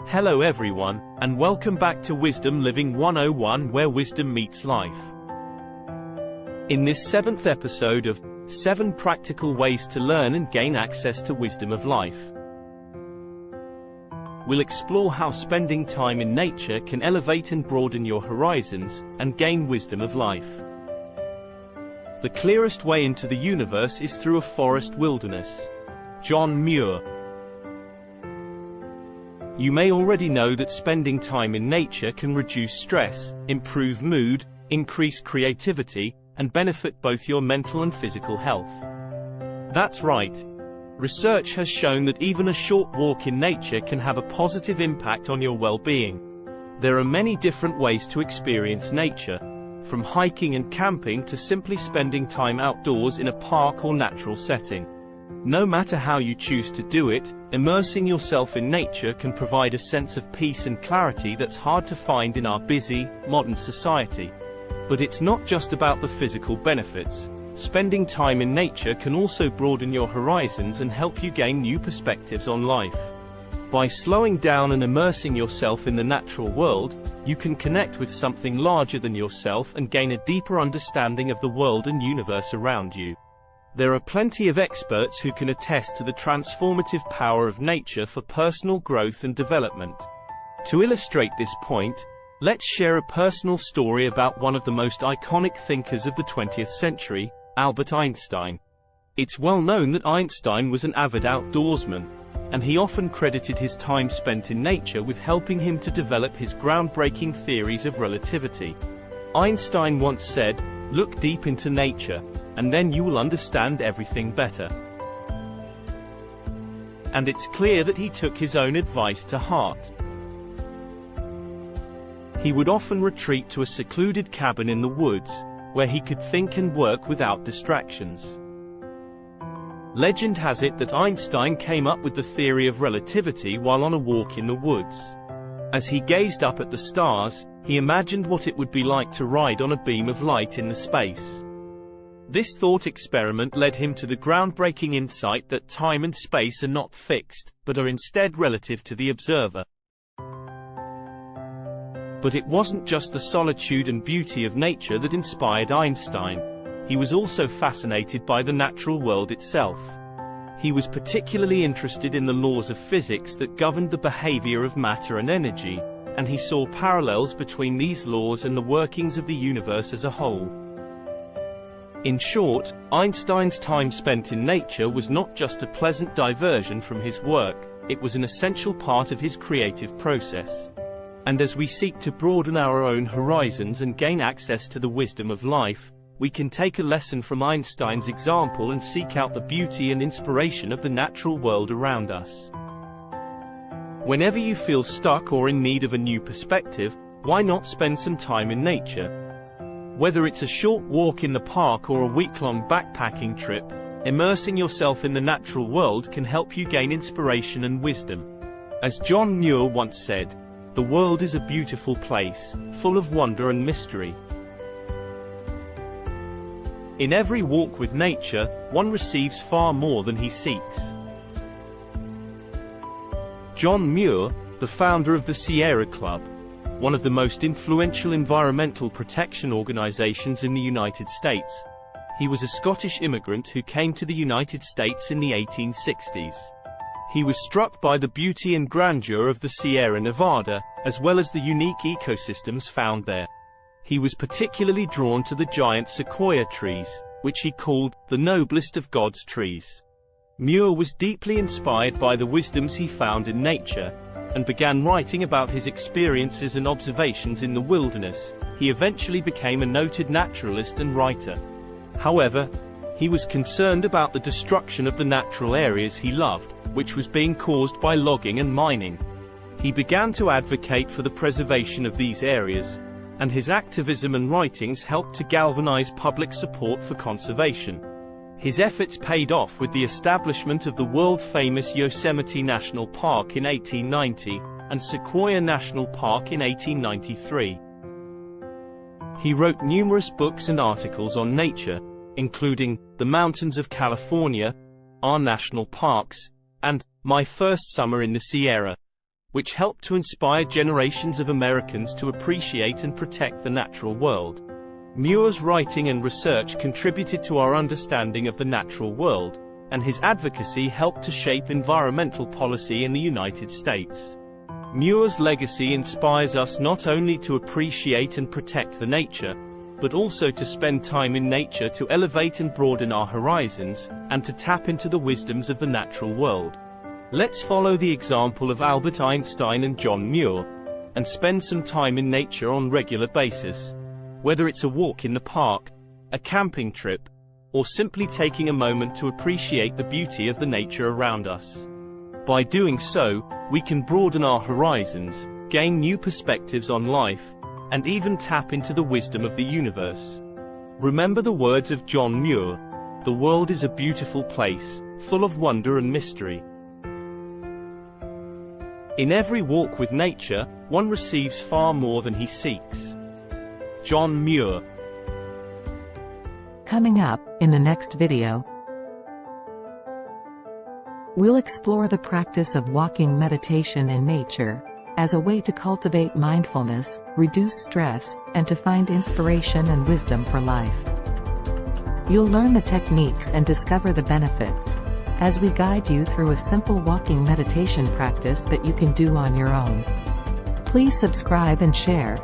Hello everyone, and welcome back to Wisdom Living 101, where wisdom meets life. In this 7th episode of 7 Practical Ways to Learn and Gain Access to Wisdom of Life, we'll explore how spending time in nature can elevate and broaden your horizons, and gain wisdom of life. The clearest way into the universe is through a forest wilderness. John Muir. You may already know that spending time in nature can reduce stress, improve mood, increase creativity, and benefit both your mental and physical health. That's right. Research has shown that even a short walk in nature can have a positive impact on your well-being. There are many different ways to experience nature, from hiking and camping to simply spending time outdoors in a park or natural setting. No matter how you choose to do it, immersing yourself in nature can provide a sense of peace and clarity that's hard to find in our busy, modern society. But it's not just about the physical benefits. Spending time in nature can also broaden your horizons and help you gain new perspectives on life. By slowing down and immersing yourself in the natural world, you can connect with something larger than yourself and gain a deeper understanding of the world and universe around you. There are plenty of experts who can attest to the transformative power of nature for personal growth and development. To illustrate this point, let's share a personal story about one of the most iconic thinkers of the 20th century, Albert Einstein. It's well known that Einstein was an avid outdoorsman, and he often credited his time spent in nature with helping him to develop his groundbreaking theories of relativity. Einstein once said, "Look deep into nature, and then you will understand everything better." And it's clear that he took his own advice to heart. He would often retreat to a secluded cabin in the woods, where he could think and work without distractions. Legend has it that Einstein came up with the theory of relativity while on a walk in the woods. As he gazed up at the stars, he imagined what it would be like to ride on a beam of light in the space. This thought experiment led him to the groundbreaking insight that time and space are not fixed, but are instead relative to the observer. But it wasn't just the solitude and beauty of nature that inspired Einstein. He was also fascinated by the natural world itself. He was particularly interested in the laws of physics that governed the behavior of matter and energy, and he saw parallels between these laws and the workings of the universe as a whole. In short, Einstein's time spent in nature was not just a pleasant diversion from his work, it was an essential part of his creative process. And as we seek to broaden our own horizons and gain access to the wisdom of life, we can take a lesson from Einstein's example and seek out the beauty and inspiration of the natural world around us. Whenever you feel stuck or in need of a new perspective, why not spend some time in nature? Whether it's a short walk in the park or a week-long backpacking trip, immersing yourself in the natural world can help you gain inspiration and wisdom. As John Muir once said, "The world is a beautiful place, full of wonder and mystery." In every walk with nature, one receives far more than he seeks. John Muir, the founder of the Sierra Club, one of the most influential environmental protection organizations in the United States. He was a Scottish immigrant who came to the United States in the 1860s. He was struck by the beauty and grandeur of the Sierra Nevada, as well as the unique ecosystems found there. He was particularly drawn to the giant sequoia trees, which he called the noblest of God's trees. Muir was deeply inspired by the wisdoms he found in nature, and began writing about his experiences and observations in the wilderness. He eventually became a noted naturalist and writer. However, he was concerned about the destruction of the natural areas he loved, which was being caused by logging and mining. He began to advocate for the preservation of these areas, and his activism and writings helped to galvanize public support for conservation. His efforts paid off with the establishment of the world-famous Yosemite National Park in 1890, and Sequoia National Park in 1893. He wrote numerous books and articles on nature, including The Mountains of California, Our National Parks, and My First Summer in the Sierra. which helped to inspire generations of Americans to appreciate and protect the natural world. Muir's writing and research contributed to our understanding of the natural world, and his advocacy helped to shape environmental policy in the United States. Muir's legacy inspires us not only to appreciate and protect the nature, but also to spend time in nature to elevate and broaden our horizons, and to tap into the wisdoms of the natural world. Let's follow the example of Albert Einstein and John Muir, and spend some time in nature on a regular basis. Whether it's a walk in the park, a camping trip, or simply taking a moment to appreciate the beauty of the nature around us. By doing so, we can broaden our horizons, gain new perspectives on life, and even tap into the wisdom of the universe. Remember the words of John Muir: "The world is a beautiful place, full of wonder and mystery." In every walk with nature, one receives far more than he seeks. John Muir. Coming up, in the next video, we'll explore the practice of walking meditation in nature, as a way to cultivate mindfulness, reduce stress, and to find inspiration and wisdom for life. You'll learn the techniques and discover the benefits, as we guide you through a simple walking meditation practice that you can do on your own. Please subscribe and share,